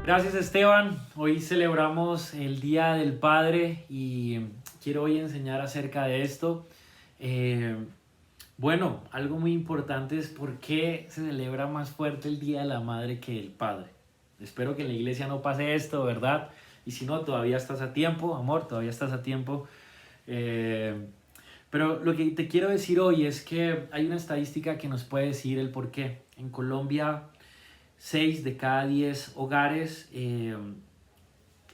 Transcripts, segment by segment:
Gracias Esteban, hoy celebramos el Día del Padre y quiero hoy enseñar acerca de esto. Eh, Algo muy importante es por qué se celebra más fuerte el Día de la Madre que el Padre. Espero que en la iglesia no pase esto, ¿verdad? Y si no, todavía estás a tiempo, amor, todavía estás a tiempo. Eh, pero lo que te quiero decir hoy es que hay una estadística que nos puede decir el por qué. En Colombia 6 de cada 10 hogares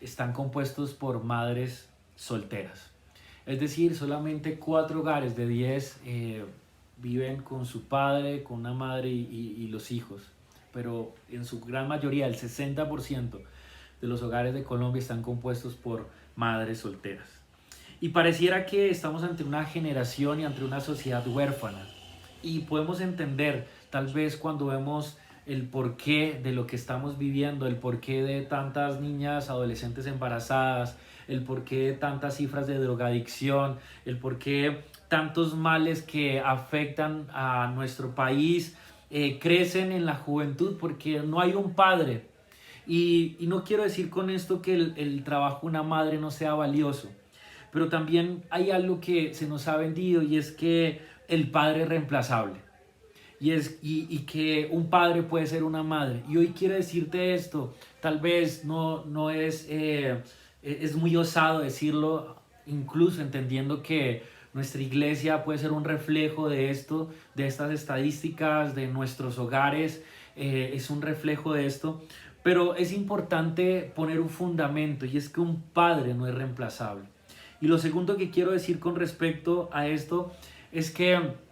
están compuestos por madres solteras. Es decir, solamente 4 hogares de 10 viven con su padre, con una madre y los hijos. Pero en su gran mayoría, el 60% de los hogares de Colombia están compuestos por madres solteras. Y pareciera que estamos ante una generación y ante una sociedad huérfana. Y podemos entender, tal vez cuando vemos el porqué de lo que estamos viviendo, el porqué de tantas niñas, adolescentes embarazadas, el porqué de tantas cifras de drogadicción, el porqué tantos males que afectan a nuestro país, crecen en la juventud porque no hay un padre. Y no quiero decir con esto que el trabajo de una madre no sea valioso, pero también hay algo que se nos ha vendido y es que el padre es reemplazable. Y que un padre puede ser una madre. Y hoy quiero decirte esto, tal vez no es muy osado decirlo, incluso entendiendo que nuestra iglesia puede ser un reflejo de esto, de estas estadísticas, de nuestros hogares, es un reflejo de esto. Pero es importante poner un fundamento y es que un padre no es reemplazable. Y lo segundo que quiero decir con respecto a esto es que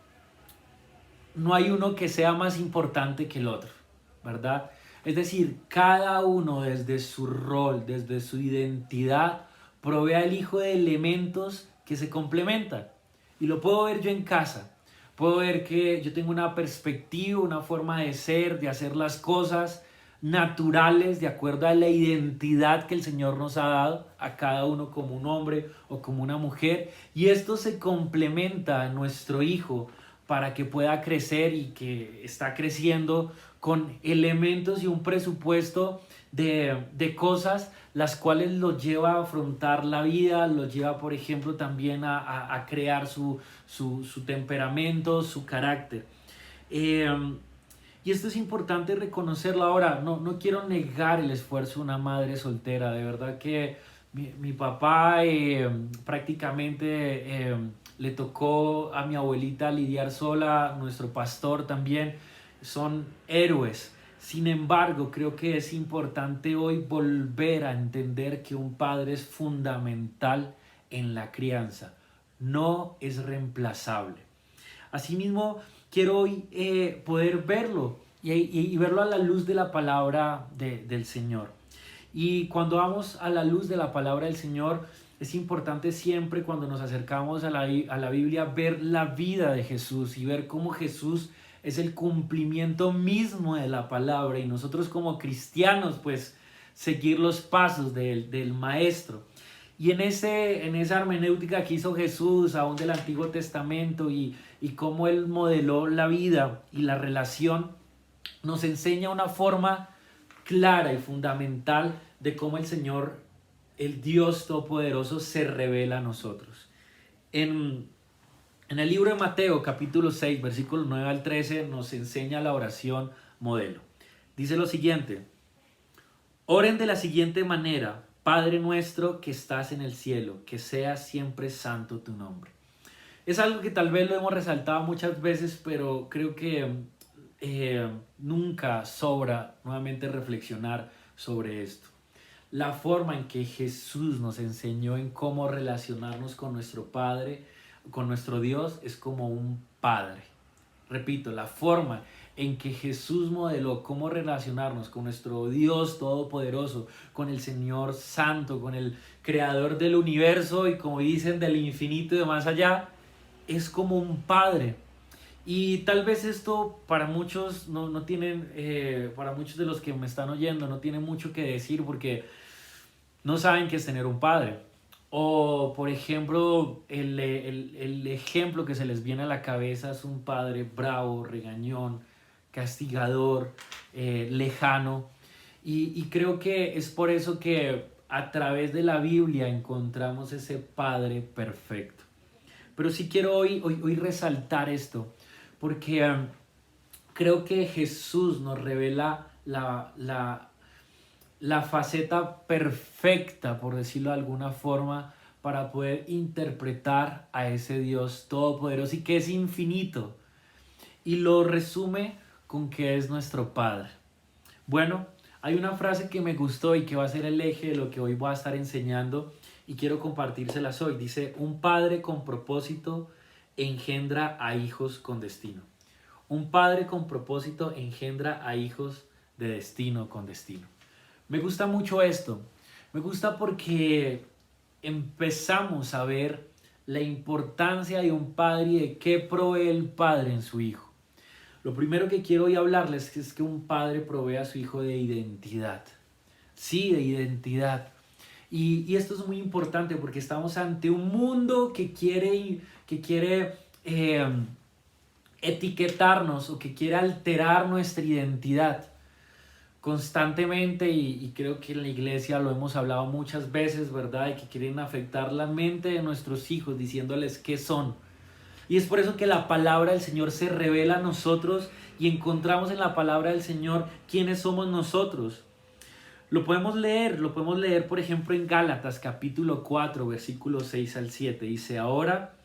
no hay uno que sea más importante que el otro, ¿verdad? Es decir, cada uno desde su rol, desde su identidad, provee al hijo de elementos que se complementan. Y lo puedo ver yo en casa. Puedo ver que yo tengo una perspectiva, una forma de ser, de hacer las cosas naturales de acuerdo a la identidad que el Señor nos ha dado a cada uno como un hombre o como una mujer. Y esto se complementa a nuestro hijo para que pueda crecer y que está creciendo con elementos y un presupuesto de cosas las cuales lo lleva a afrontar la vida, lo lleva por ejemplo también a crear su temperamento, su carácter. Eh, y esto es importante reconocerlo ahora. No quiero negar el esfuerzo de una madre soltera. De verdad que mi papá prácticamente le tocó a mi abuelita lidiar sola, nuestro pastor también. Son héroes. Sin embargo, creo que es importante hoy volver a entender que un padre es fundamental en la crianza. No es reemplazable. Asimismo, quiero hoy poder verlo y verlo a la luz de la palabra del Señor. Y cuando vamos a la luz de la palabra del Señor, es importante siempre cuando nos acercamos a la Biblia ver la vida de Jesús y ver cómo Jesús es el cumplimiento mismo de la palabra y nosotros como cristianos pues seguir los pasos del Maestro. Y en esa hermenéutica que hizo Jesús aún del Antiguo Testamento y cómo Él modeló la vida y la relación, nos enseña una forma clara y fundamental de cómo el Señor, el Dios Todopoderoso, se revela a nosotros. En el libro de Mateo, capítulo 6, versículos 9 al 13, nos enseña la oración modelo. Dice lo siguiente: oren de la siguiente manera: Padre nuestro que estás en el cielo, que sea siempre santo tu nombre. Es algo que tal vez lo hemos resaltado muchas veces, pero creo que nunca sobra nuevamente reflexionar sobre esto. La forma en que Jesús nos enseñó en cómo relacionarnos con nuestro Padre, con nuestro Dios, es como un Padre. Repito, la forma en que Jesús modeló cómo relacionarnos con nuestro Dios Todopoderoso, con el Señor Santo, con el Creador del universo y como dicen del infinito y de más allá, es como un Padre. Y tal vez esto para muchos no tienen, para muchos de los que me están oyendo, no tiene mucho que decir porque no saben qué es tener un padre. O, por ejemplo, el ejemplo que se les viene a la cabeza es un padre bravo, regañón, castigador, lejano. Y creo que es por eso que a través de la Biblia encontramos ese Padre perfecto. Pero sí quiero hoy resaltar esto, porque creo que Jesús nos revela la faceta perfecta, por decirlo de alguna forma, para poder interpretar a ese Dios todopoderoso y que es infinito. Y lo resume con que es nuestro Padre. Bueno, hay una frase que me gustó y que va a ser el eje de lo que hoy voy a estar enseñando y quiero compartírselas hoy. Dice, un padre con propósito engendra a hijos con destino. Un padre con propósito engendra a hijos de destino con destino. Me gusta mucho esto. Me gusta porque empezamos a ver la importancia de un padre y de qué provee el padre en su hijo. Lo primero que quiero hoy hablarles es que un padre provee a su hijo de identidad. Sí, de identidad. Y esto es muy importante porque estamos ante un mundo que quiere etiquetarnos o que quiere alterar nuestra identidad constantemente y creo que en la iglesia lo hemos hablado muchas veces, ¿verdad? Y que quieren afectar la mente de nuestros hijos diciéndoles qué son. Y es por eso que la palabra del Señor se revela a nosotros y encontramos en la palabra del Señor quiénes somos nosotros. Lo podemos leer por ejemplo en Gálatas capítulo 4 versículos 6 al 7. Dice, ahora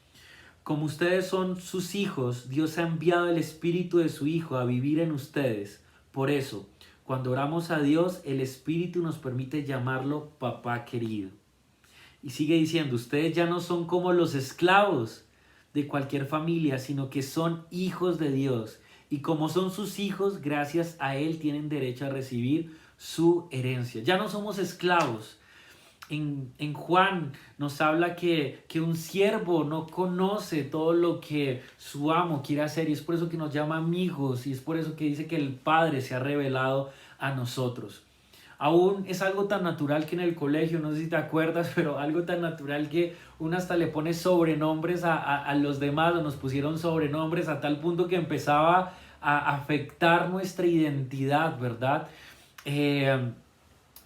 como ustedes son sus hijos, Dios ha enviado el Espíritu de su Hijo a vivir en ustedes. Por eso, cuando oramos a Dios, el Espíritu nos permite llamarlo papá querido. Y sigue diciendo, ustedes ya no son como los esclavos de cualquier familia, sino que son hijos de Dios. Y como son sus hijos, gracias a Él tienen derecho a recibir su herencia. Ya no somos esclavos. En Juan nos habla que un siervo no conoce todo lo que su amo quiere hacer y es por eso que nos llama amigos y es por eso que dice que el Padre se ha revelado a nosotros. Aún es algo tan natural que en el colegio, no sé si te acuerdas, pero algo tan natural que uno hasta le pone sobrenombres a los demás o nos pusieron sobrenombres a tal punto que empezaba a afectar nuestra identidad, ¿verdad?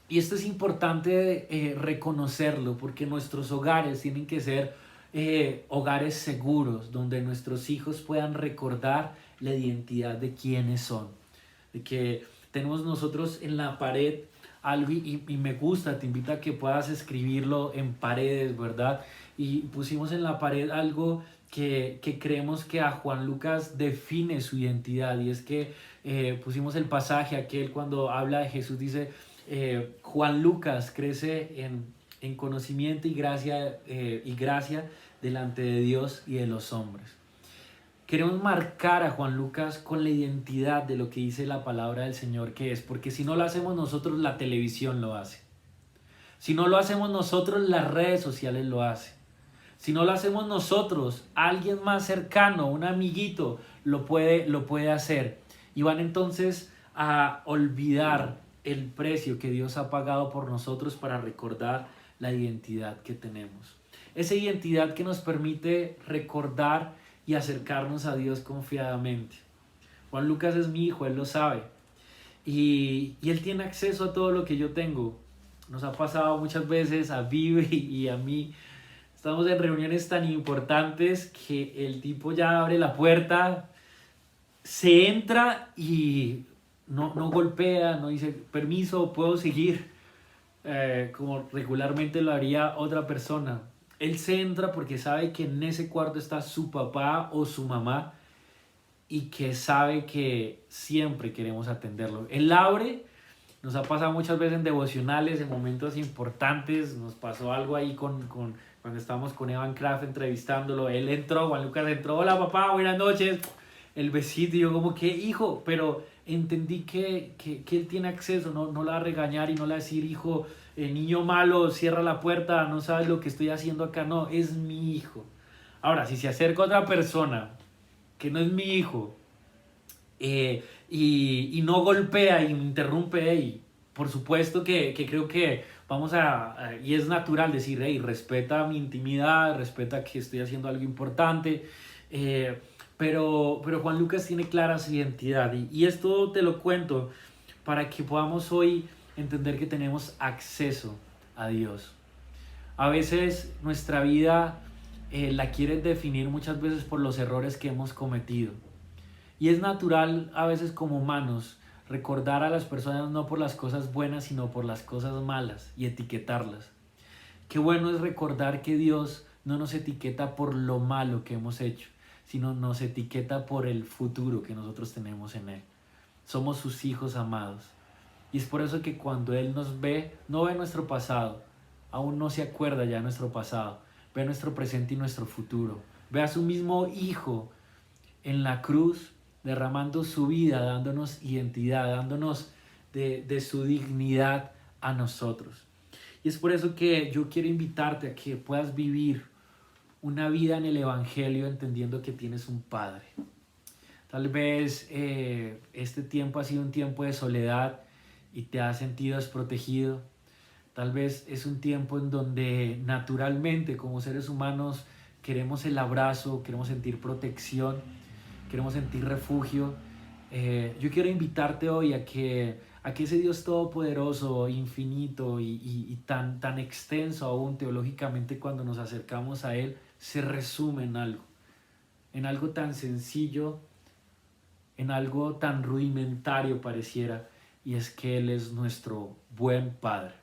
Y esto es importante reconocerlo porque nuestros hogares tienen que ser hogares seguros donde nuestros hijos puedan recordar la identidad de quiénes son. De que tenemos nosotros en la pared algo y me gusta, te invito a que puedas escribirlo en paredes, ¿verdad? Y pusimos en la pared algo que creemos que a Juan Lucas define su identidad y es que pusimos el pasaje aquel cuando habla de Jesús, dice Juan Lucas crece en conocimiento y gracia delante de Dios y de los hombres. Queremos marcar a Juan Lucas con la identidad de lo que dice la palabra del Señor que es, porque si no lo hacemos nosotros, la televisión lo hace. Si no lo hacemos nosotros, las redes sociales lo hacen. Si no lo hacemos nosotros, alguien más cercano, un amiguito, lo puede hacer. Y van entonces a olvidar el precio que Dios ha pagado por nosotros para recordar la identidad que tenemos. Esa identidad que nos permite recordar y acercarnos a Dios confiadamente. Juan Lucas es mi hijo, él lo sabe. Y él tiene acceso a todo lo que yo tengo. Nos ha pasado muchas veces a Vive y a mí. Estamos en reuniones tan importantes que el tipo ya abre la puerta, se entra y no golpea, no dice permiso, puedo seguir, como regularmente lo haría otra persona. Él se entra porque sabe que en ese cuarto está su papá o su mamá y que sabe que siempre queremos atenderlo. Él abre, nos ha pasado muchas veces en devocionales, en momentos importantes, nos pasó algo ahí cuando estábamos con Evan Kraft entrevistándolo, él entró, Juan Lucas entró, hola papá, buenas noches, el besito, y yo como que hijo, pero entendí que él tiene acceso, no la va a regañar y no la va a decir hijo, niño malo, cierra la puerta, no sabes lo que estoy haciendo acá, no, es mi hijo. Ahora, si se acerca otra persona que no es mi hijo y no golpea y me interrumpe, y por supuesto que creo que vamos y es natural decir, hey, respeta mi intimidad, respeta que estoy haciendo algo importante, pero Juan Lucas tiene clara su identidad y esto te lo cuento para que podamos hoy entender que tenemos acceso a Dios. A veces nuestra vida la quieren definir muchas veces por los errores que hemos cometido. Y es natural a veces como humanos recordar a las personas no por las cosas buenas, sino por las cosas malas y etiquetarlas. Qué bueno es recordar que Dios no nos etiqueta por lo malo que hemos hecho, sino nos etiqueta por el futuro que nosotros tenemos en Él. Somos sus hijos amados. Y es por eso que cuando Él nos ve, no ve nuestro pasado, aún no se acuerda ya de nuestro pasado, ve nuestro presente y nuestro futuro. Ve a su mismo Hijo en la cruz, derramando su vida, dándonos identidad, dándonos de su dignidad a nosotros. Y es por eso que yo quiero invitarte a que puedas vivir una vida en el Evangelio entendiendo que tienes un Padre. Tal vez este tiempo ha sido un tiempo de soledad y te has sentido desprotegido. Tal vez es un tiempo en donde naturalmente como seres humanos queremos el abrazo, queremos sentir protección, queremos sentir refugio. Yo quiero invitarte hoy a que ese Dios todopoderoso, infinito y tan extenso aún teológicamente cuando nos acercamos a Él, se resume en algo tan sencillo, en algo tan rudimentario pareciera, y es que Él es nuestro buen Padre.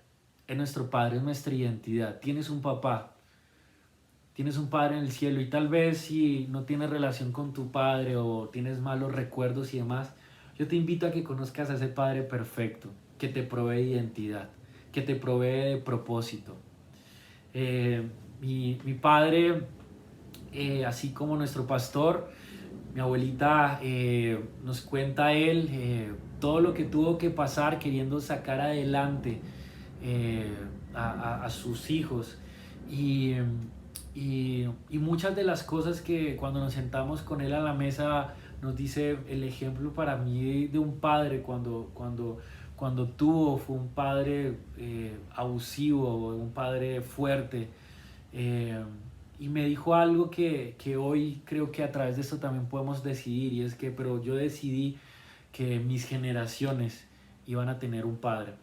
Es nuestro Padre, es nuestra identidad. Tienes un papá, tienes un Padre en el cielo, y tal vez si no tienes relación con tu Padre o tienes malos recuerdos y demás, yo te invito a que conozcas a ese Padre perfecto, que te provee identidad, que te provee de propósito. Mi padre, así como nuestro pastor, mi abuelita nos cuenta él todo lo que tuvo que pasar queriendo sacar adelante a sus hijos y, y muchas de las cosas que cuando nos sentamos con él a la mesa nos dice el ejemplo para mí de un padre cuando tuvo fue un padre abusivo, un padre fuerte. eh, y me dijo algo que hoy creo que a través de esto también podemos decidir, y es que, pero yo decidí que mis generaciones iban a tener un padre.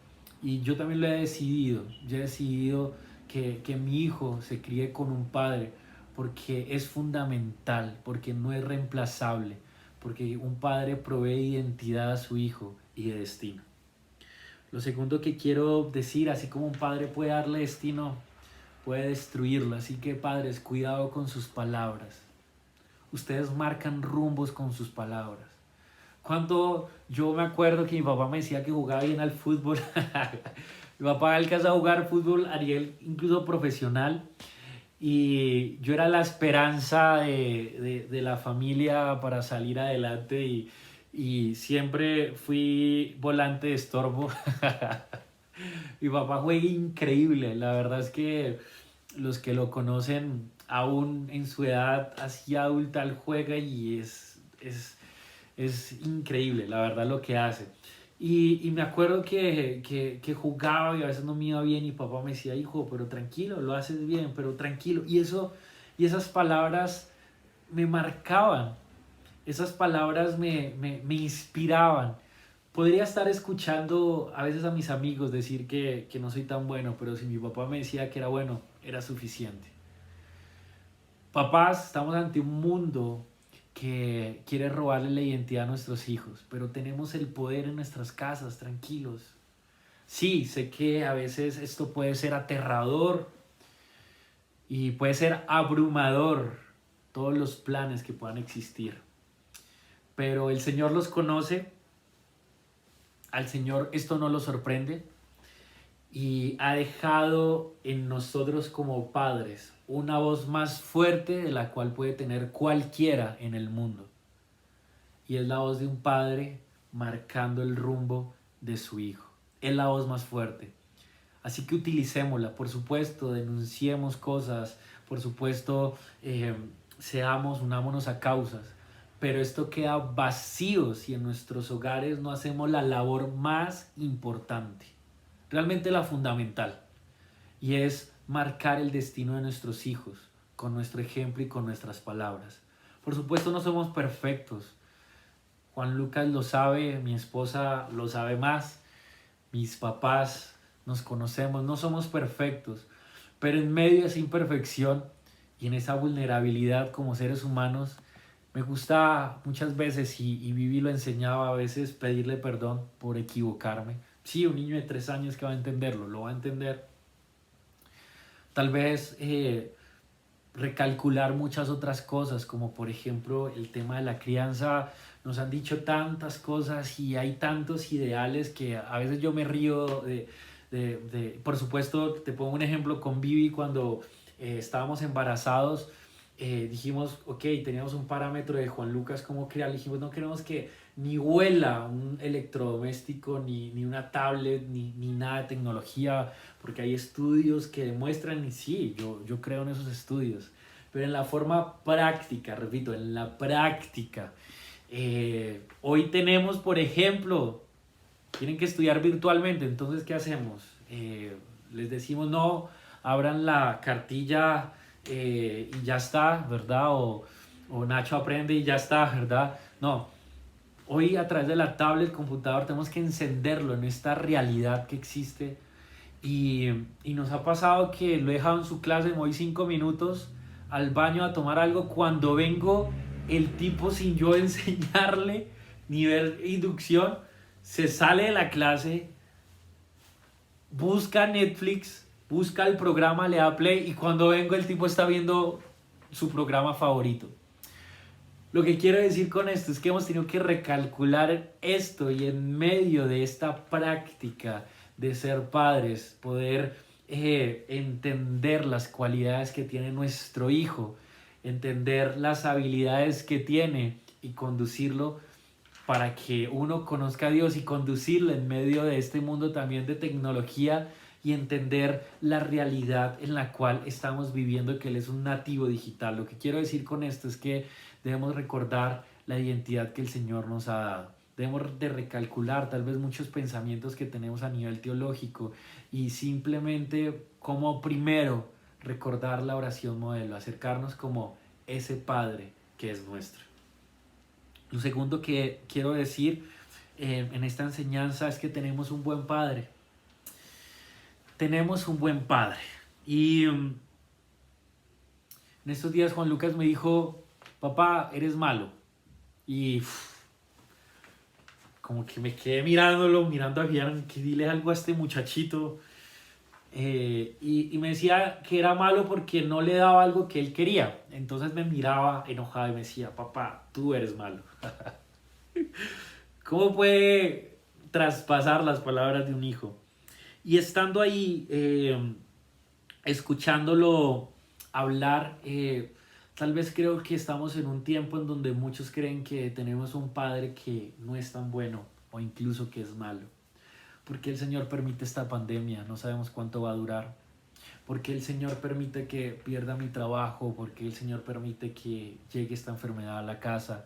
Y yo también lo he decidido, yo he decidido que mi hijo se críe con un padre, porque es fundamental, porque no es reemplazable, porque un padre provee identidad a su hijo y de destino. Lo segundo que quiero decir, así como un padre puede darle destino, puede destruirlo. Así que padres, cuidado con sus palabras. Ustedes marcan rumbos con sus palabras. Cuando yo me acuerdo que mi papá me decía que jugaba bien al fútbol, mi papá alcanzó a jugar fútbol a nivel incluso profesional, y yo era la esperanza de la familia para salir adelante, y siempre fui volante de estorbo. Mi papá juega increíble, la verdad es que los que lo conocen aún en su edad así adulta, él juega y es increíble, la verdad, lo que hace. Y me acuerdo que jugaba y a veces no me iba bien, y papá me decía, hijo, pero tranquilo, lo haces bien, pero tranquilo. Y esas palabras me marcaban, esas palabras me inspiraban. Podría estar escuchando a veces a mis amigos decir que no soy tan bueno, pero si mi papá me decía que era bueno, era suficiente. Papás, estamos ante un mundo que quiere robarle la identidad a nuestros hijos, pero tenemos el poder en nuestras casas, tranquilos. Sí, sé que a veces esto puede ser aterrador y puede ser abrumador, todos los planes que puedan existir, pero el Señor los conoce, al Señor esto no lo sorprende, y ha dejado en nosotros como padres una voz más fuerte de la cual puede tener cualquiera en el mundo. Y es la voz de un padre marcando el rumbo de su hijo. Es la voz más fuerte. Así que utilicémosla, por supuesto, denunciemos cosas, por supuesto, unámonos a causas, pero esto queda vacío si en nuestros hogares no hacemos la labor más importante, realmente la fundamental, y es marcar el destino de nuestros hijos con nuestro ejemplo y con nuestras palabras. Por supuesto no somos perfectos, Juan Lucas lo sabe, mi esposa lo sabe más, mis papás, nos conocemos, no somos perfectos, pero en medio de esa imperfección y en esa vulnerabilidad como seres humanos, me gusta muchas veces, y Vivi lo enseñaba a veces, pedirle perdón por equivocarme. Sí, un niño de 3 años que va a entenderlo, lo va a entender. Tal vez recalcular muchas otras cosas, como por ejemplo el tema de la crianza. Nos han dicho tantas cosas y hay tantos ideales que a veces yo me río por supuesto, te pongo un ejemplo con Vivi cuando estábamos embarazados. Dijimos, ok, teníamos un parámetro de Juan Lucas cómo criar, dijimos, no queremos que ni huela un electrodoméstico, ni una tablet, ni nada de tecnología, porque hay estudios que demuestran, y sí, yo creo en esos estudios, pero en la forma práctica, repito, en la práctica. Hoy tenemos, por ejemplo, tienen que estudiar virtualmente, entonces, ¿qué hacemos? Les decimos, no, abran la cartilla y ya está, ¿verdad? O Nacho aprende y ya está, ¿verdad? No, hoy a través de la tablet, el computador, tenemos que encenderlo en esta realidad que existe. Y nos ha pasado que lo he dejado en su clase, me voy 5 minutos al baño a tomar algo. Cuando vengo, el tipo, sin yo enseñarle nivel inducción, se sale de la clase, busca Netflix, busca el programa, le da play, y cuando vengo el tipo está viendo su programa favorito. Lo que quiero decir con esto es que hemos tenido que recalcular esto, y en medio de esta práctica de ser padres, poder entender las cualidades que tiene nuestro hijo, entender las habilidades que tiene y conducirlo para que uno conozca a Dios, y conducirlo en medio de este mundo también de tecnología, y entender la realidad en la cual estamos viviendo, que Él es un nativo digital. Lo que quiero decir con esto es que debemos recordar la identidad que el Señor nos ha dado. Debemos de recalcular tal vez muchos pensamientos que tenemos a nivel teológico, y simplemente como primero recordar la oración modelo, acercarnos como ese Padre que es nuestro. Lo segundo que quiero decir en esta enseñanza es que tenemos un buen Padre. Tenemos un buen Padre. Y en estos días Juan Lucas me dijo, papá, eres malo. Y como que me quedé mirándolo, mirando a Gian, que dile algo a este muchachito. Y me decía que era malo porque no le daba algo que él quería. Entonces me miraba enojado y me decía, papá, tú eres malo. ¿Cómo puede traspasar las palabras de un hijo? Y estando ahí, escuchándolo hablar, tal vez creo que estamos en un tiempo en donde muchos creen que tenemos un padre que no es tan bueno, o incluso que es malo. ¿Por qué el Señor permite esta pandemia? No sabemos cuánto va a durar. ¿Por qué el Señor permite que pierda mi trabajo? ¿Por qué el Señor permite que llegue esta enfermedad a la casa?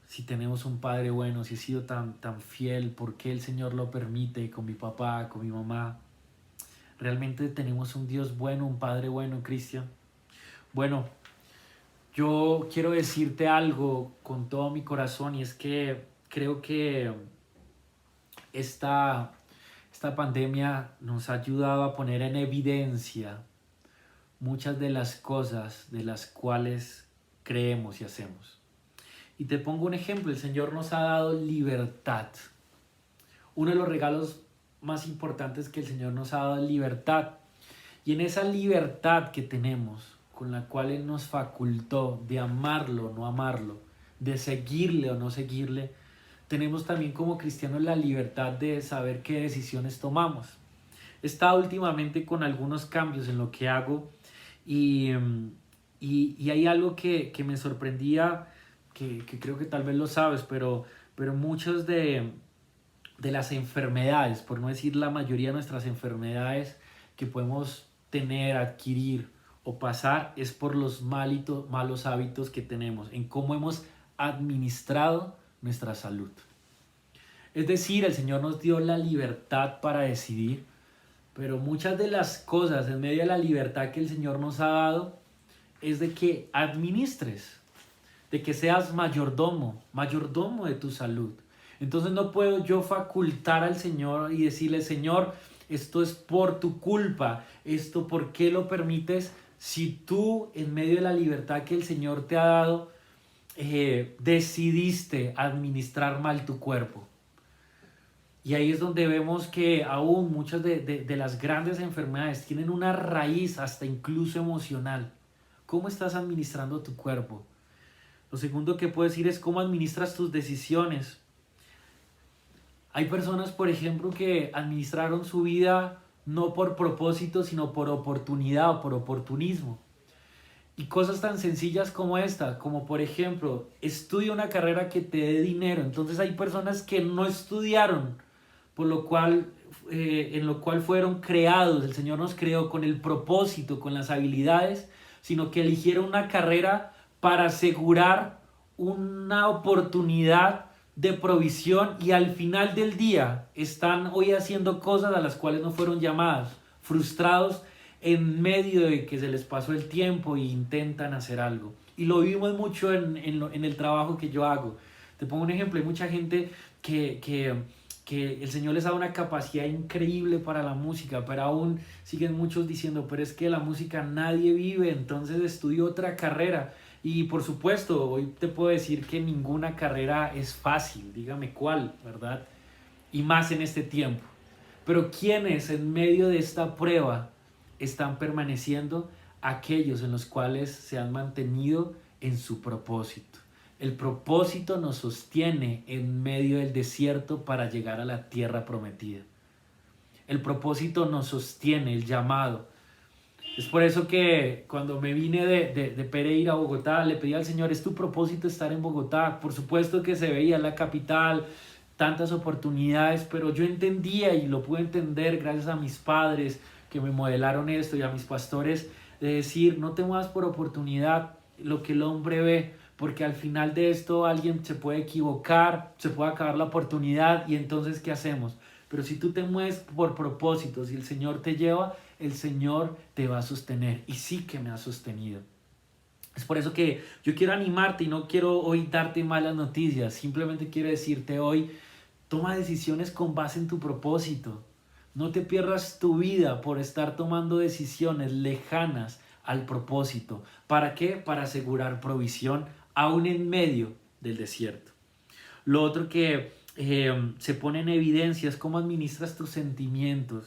Si tenemos un padre bueno, si he sido tan fiel, ¿por qué el Señor lo permite con mi papá, con mi mamá? ¿Realmente tenemos un Dios bueno, un Padre bueno, Cristian? Bueno, yo quiero decirte algo con todo mi corazón, y es que creo que esta, esta pandemia nos ha ayudado a poner en evidencia muchas de las cosas de las cuales creemos y hacemos. Y te pongo un ejemplo, el Señor nos ha dado libertad. Uno de los regalos más importantes que el Señor nos ha dado es libertad. Y en esa libertad que tenemos, con la cual Él nos facultó de amarlo o no amarlo, de seguirle o no seguirle, tenemos también como cristianos la libertad de saber qué decisiones tomamos. He estado últimamente con algunos cambios en lo que hago, y, y hay algo que me sorprendía, que creo que tal vez lo sabes, pero muchas de las enfermedades, por no decir la mayoría de nuestras enfermedades que podemos tener, adquirir o pasar, es por los malos hábitos que tenemos, en cómo hemos administrado nuestra salud. Es decir, el Señor nos dio la libertad para decidir, pero muchas de las cosas en medio de la libertad que el Señor nos ha dado es de que administres, de que seas mayordomo de tu salud. Entonces no puedo yo facultar al Señor y decirle, Señor, esto es por tu culpa, esto ¿por qué lo permites? Si tú en medio de la libertad que el Señor te ha dado, decidiste administrar mal tu cuerpo. Y ahí es donde vemos que aún muchas de las grandes enfermedades tienen una raíz hasta incluso emocional. ¿Cómo estás administrando tu cuerpo? Lo segundo que puedo decir es cómo administras tus decisiones. Hay personas, por ejemplo, que administraron su vida no por propósito, sino por oportunidad o por oportunismo. Y cosas tan sencillas como esta, como por ejemplo, estudia una carrera que te dé dinero. Entonces hay personas que no estudiaron, por lo cual, en lo cual fueron creados. El Señor nos creó con el propósito, con las habilidades, sino que eligieron una carrera para asegurar una oportunidad de provisión y al final del día están hoy haciendo cosas a las cuales no fueron llamadas, frustrados en medio de que se les pasó el tiempo e intentan hacer algo. Y lo vimos mucho en el trabajo que yo hago. Te pongo un ejemplo, hay mucha gente que el Señor les da una capacidad increíble para la música, pero aún siguen muchos diciendo, pero es que la música nadie vive, entonces estudio otra carrera. Y por supuesto, hoy te puedo decir que ninguna carrera es fácil, dígame cuál, ¿verdad? Y más en este tiempo. Pero ¿quiénes en medio de esta prueba están permaneciendo? Aquellos en los cuales se han mantenido en su propósito. El propósito nos sostiene en medio del desierto para llegar a la tierra prometida. El propósito nos sostiene, el llamado. Es por eso que cuando me vine de Pereira a Bogotá, le pedí al Señor, ¿es tu propósito estar en Bogotá? Por supuesto que se veía la capital, tantas oportunidades, pero yo entendía y lo pude entender gracias a mis padres que me modelaron esto y a mis pastores, de decir, no te muevas por oportunidad, lo que el hombre ve, porque al final de esto alguien se puede equivocar, se puede acabar la oportunidad y entonces ¿qué hacemos? Pero si tú te mueves por propósito, si el Señor te lleva, el Señor te va a sostener. Y sí que me ha sostenido. Es por eso que yo quiero animarte y no quiero hoy darte malas noticias. Simplemente quiero decirte hoy, toma decisiones con base en tu propósito. No te pierdas tu vida por estar tomando decisiones lejanas al propósito. ¿Para qué? Para asegurar provisión aún en medio del desierto. Lo otro que se pone en evidencia es cómo administras tus sentimientos.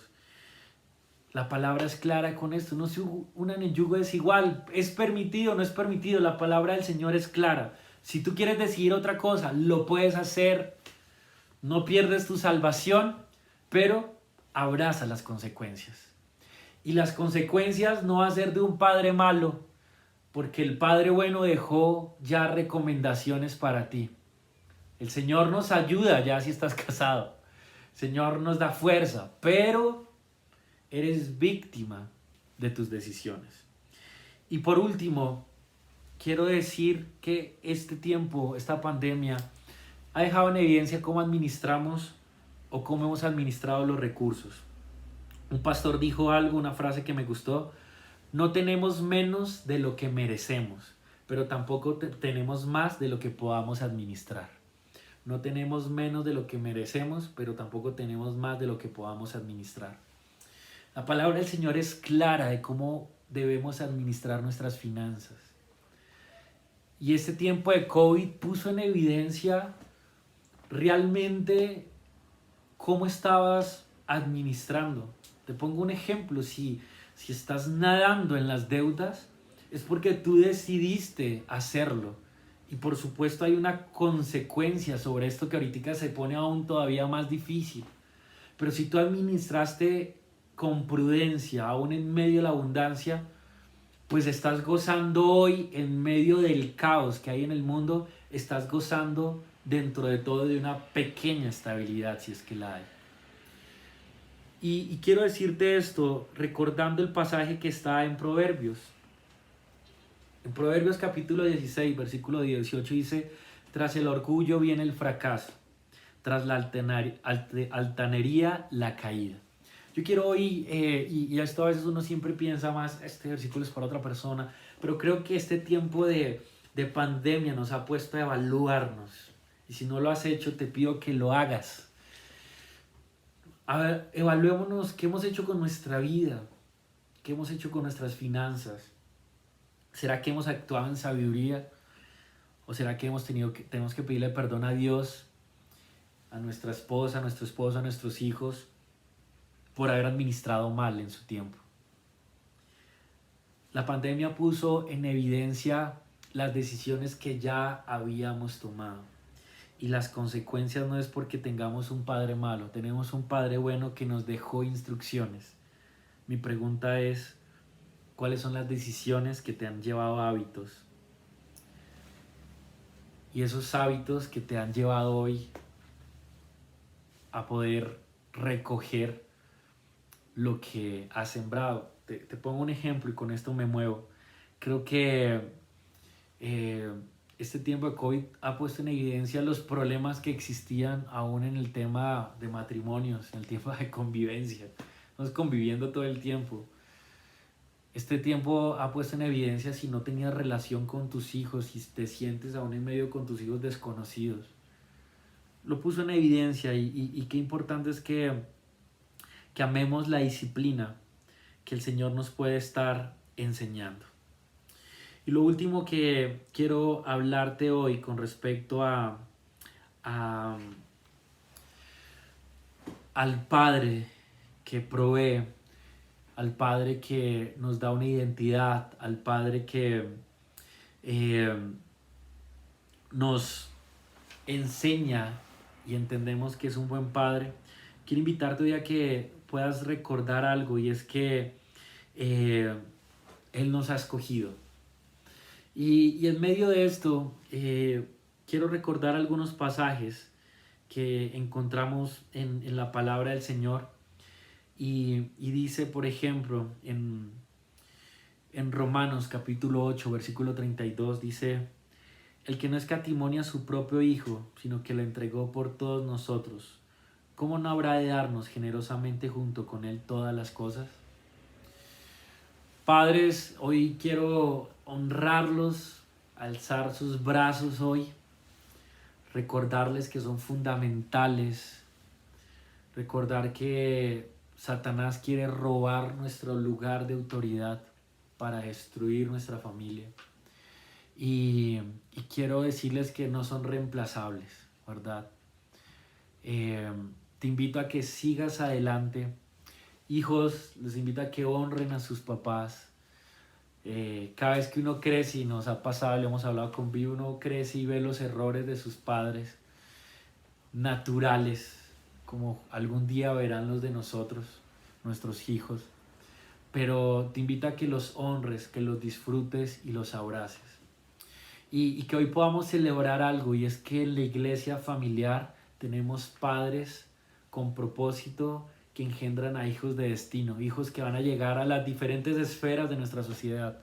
La palabra es clara con esto, no se unan en yugo desigual, es permitido, no es permitido, la palabra del Señor es clara. Si tú quieres decidir otra cosa, lo puedes hacer, no pierdes tu salvación, pero abraza las consecuencias. Y las consecuencias no va a ser de un padre malo, porque el Padre bueno dejó ya recomendaciones para ti. El Señor nos ayuda ya si estás casado. El Señor nos da fuerza, pero eres víctima de tus decisiones. Y por último, quiero decir que este tiempo, esta pandemia, ha dejado en evidencia cómo administramos o cómo hemos administrado los recursos. Un pastor dijo algo, una frase que me gustó: no tenemos menos de lo que merecemos, pero tampoco tenemos más de lo que podamos administrar. No tenemos menos de lo que merecemos, pero tampoco tenemos más de lo que podamos administrar. La palabra del Señor es clara de cómo debemos administrar nuestras finanzas. Y este tiempo de COVID puso en evidencia realmente cómo estabas administrando. Te pongo un ejemplo, si estás nadando en las deudas, es porque tú decidiste hacerlo. Y por supuesto hay una consecuencia sobre esto que ahorita se pone aún todavía más difícil. Pero si tú administraste con prudencia, aún en medio de la abundancia, pues estás gozando hoy en medio del caos que hay en el mundo, estás gozando dentro de todo de una pequeña estabilidad, si es que la hay. Y quiero decirte esto recordando el pasaje que está en Proverbios. En Proverbios capítulo 16, versículo 18 dice: tras el orgullo viene el fracaso, tras la altanería la caída. Yo quiero hoy, y esto a veces uno siempre piensa más, este versículo es para otra persona, pero creo que este tiempo de pandemia nos ha puesto a evaluarnos Y si no lo has hecho, te pido que lo hagas. A ver, evaluémonos qué hemos hecho con nuestra vida, qué hemos hecho con nuestras finanzas. ¿Será que hemos actuado en sabiduría? ¿O será que tenemos que pedirle perdón a Dios, a nuestra esposa, a nuestro esposo, a nuestros hijos, por haber administrado mal en su tiempo? La pandemia puso en evidencia las decisiones que ya habíamos tomado. Y las consecuencias no es porque tengamos un padre malo, tenemos un padre bueno que nos dejó instrucciones. Mi pregunta es, ¿cuáles son las decisiones que te han llevado a hábitos? Y esos hábitos que te han llevado hoy a poder recoger lo que has sembrado. Te pongo un ejemplo y con esto me muevo. Creo que este tiempo de COVID ha puesto en evidencia los problemas que existían aún en el tema de matrimonios, en el tema de convivencia. Estamos conviviendo todo el tiempo. Este tiempo ha puesto en evidencia si no tenías relación con tus hijos, si te sientes aún en medio con tus hijos desconocidos. Lo puso en evidencia y qué importante es que amemos la disciplina que el Señor nos puede estar enseñando. Y lo último que quiero hablarte hoy con respecto al Padre que provee, al Padre que nos da una identidad, al Padre que nos enseña y entendemos que es un buen Padre. Quiero invitarte hoy a que puedas recordar algo, y es que Él nos ha escogido. Y en medio de esto, quiero recordar algunos pasajes que encontramos en la palabra del Señor. Y dice, por ejemplo, en Romanos capítulo 8, versículo 32, dice: el que no escatimó a su propio Hijo, sino que lo entregó por todos nosotros, ¿cómo no habrá de darnos generosamente junto con Él todas las cosas? Padres, hoy quiero honrarlos, alzar sus brazos hoy, recordarles que son fundamentales, recordar que Satanás quiere robar nuestro lugar de autoridad para destruir nuestra familia. Y quiero decirles que no son reemplazables, ¿verdad? Te invito a que sigas adelante. Hijos, les invito a que honren a sus papás. Cada vez que uno crece, y nos ha pasado, le hemos hablado con Vi, uno crece y ve los errores de sus padres naturales, como algún día verán los de nosotros, nuestros hijos. Pero te invito a que los honres, que los disfrutes y los abraces. Y que hoy podamos celebrar algo, y es que en la iglesia familiar tenemos padres con propósito que engendran a hijos de destino, hijos que van a llegar a las diferentes esferas de nuestra sociedad,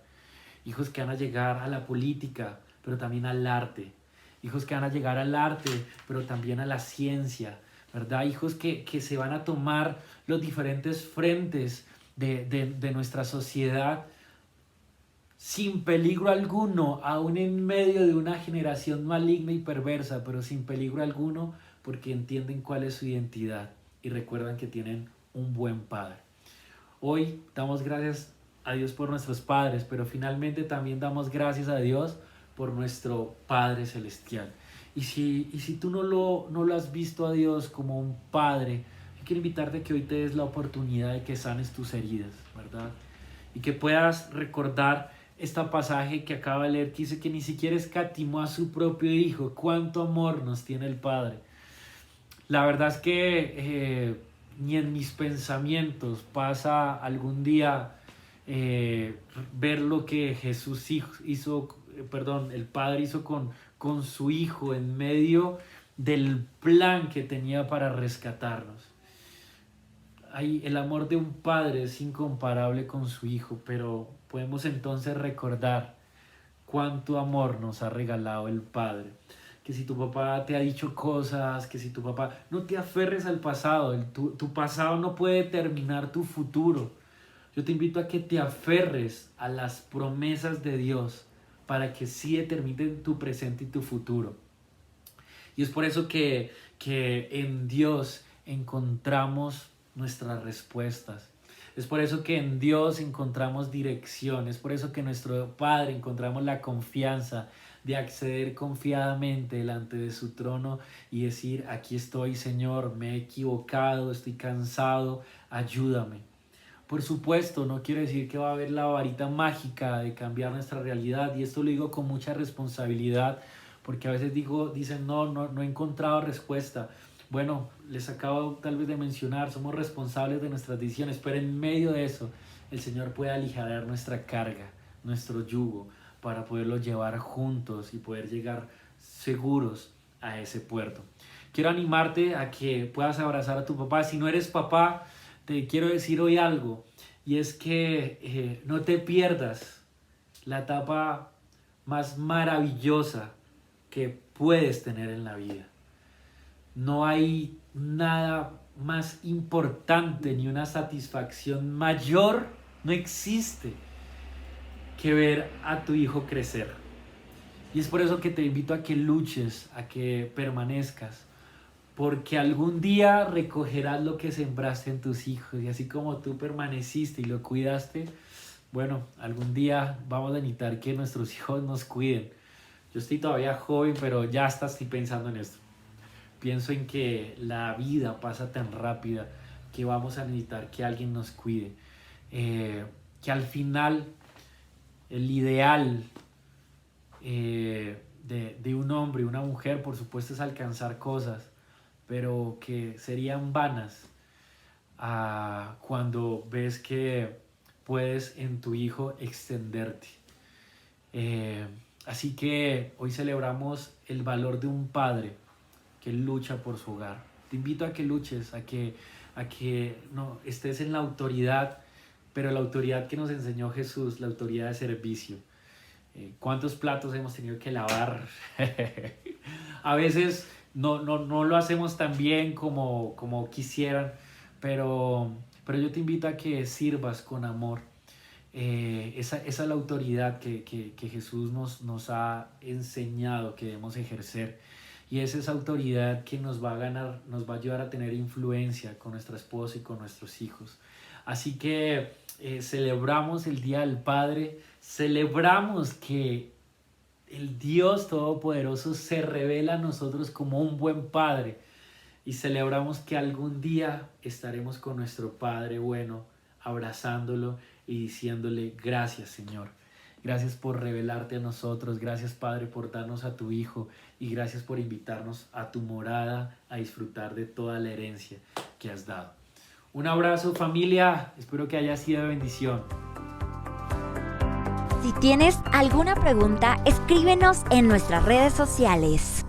hijos que van a llegar a la política, pero también al arte, hijos que van a llegar al arte, pero también a la ciencia, ¿verdad? Hijos que se van a tomar los diferentes frentes de nuestra sociedad sin peligro alguno, aún en medio de una generación maligna y perversa, pero sin peligro alguno, porque entienden cuál es su identidad y recuerdan que tienen un buen padre. Hoy damos gracias a Dios por nuestros padres, pero finalmente también damos gracias a Dios por nuestro Padre Celestial. Y si tú no lo has visto a Dios como un padre, quiero invitarte a que hoy te des la oportunidad de que sanes tus heridas, ¿verdad? Y que puedas recordar este pasaje que acaba de leer, que dice que ni siquiera escatimó a su propio Hijo. Cuánto amor nos tiene el Padre. La verdad es que ni en mis pensamientos pasa algún día ver lo que Jesús hizo, el Padre hizo con su Hijo en medio del plan que tenía para rescatarnos. El amor de un padre es incomparable con su Hijo, pero podemos entonces recordar cuánto amor nos ha regalado el Padre. Que si tu papá te ha dicho cosas, que si tu papá... No te aferres al pasado, tu pasado no puede determinar tu futuro. Yo te invito a que te aferres a las promesas de Dios para que sí determinen tu presente y tu futuro. Y es por eso que en Dios encontramos nuestras respuestas. Es por eso que en Dios encontramos dirección. Es por eso que en nuestro Padre encontramos la confianza de acceder confiadamente delante de su trono y decir: aquí estoy, Señor, me he equivocado, estoy cansado, ayúdame. Por supuesto, no quiero decir que va a haber la varita mágica de cambiar nuestra realidad, y esto lo digo con mucha responsabilidad, porque a veces dicen, no he encontrado respuesta. Bueno, les acabo tal vez de mencionar, somos responsables de nuestras decisiones, pero en medio de eso, el Señor puede aligerar nuestra carga, nuestro yugo, para poderlo llevar juntos y poder llegar seguros a ese puerto. Quiero animarte a que puedas abrazar a tu papá. Si no eres papá, te quiero decir hoy algo, y es que no te pierdas la etapa más maravillosa que puedes tener en la vida. No hay nada más importante ni una satisfacción mayor, no existe, que ver a tu hijo crecer. Y es por eso que te invito a que luches, a que permanezcas, porque algún día recogerás lo que sembraste en tus hijos, y así como tú permaneciste y lo cuidaste, bueno, algún día vamos a necesitar que nuestros hijos nos cuiden. Yo estoy todavía joven, pero ya hasta estoy pensando en esto. Pienso en que la vida pasa tan rápida que vamos a necesitar que alguien nos cuide. Que al final el ideal de un hombre y una mujer, por supuesto, es alcanzar cosas, pero que serían vanas cuando ves que puedes en tu hijo extenderte. Así que hoy celebramos el valor de un padre que lucha por su hogar. Te invito a que luches, a que no estés en la autoridad, pero la autoridad que nos enseñó Jesús, la autoridad de servicio. ¿Cuántos platos hemos tenido que lavar? A veces no lo hacemos tan bien como quisieran, pero yo te invito a que sirvas con amor. Esa es la autoridad que Jesús nos ha enseñado que debemos ejercer, y es esa autoridad que nos va a ayudar a tener influencia con nuestra esposa y con nuestros hijos. Así que celebramos el Día del Padre, celebramos que el Dios Todopoderoso se revela a nosotros como un buen Padre, y celebramos que algún día estaremos con nuestro Padre bueno, abrazándolo y diciéndole: gracias, Señor. Gracias por revelarte a nosotros. Gracias, Padre, por darnos a tu Hijo. Y gracias por invitarnos a tu morada a disfrutar de toda la herencia que has dado. Un abrazo, familia. Espero que haya sido de bendición. Si tienes alguna pregunta, escríbenos en nuestras redes sociales.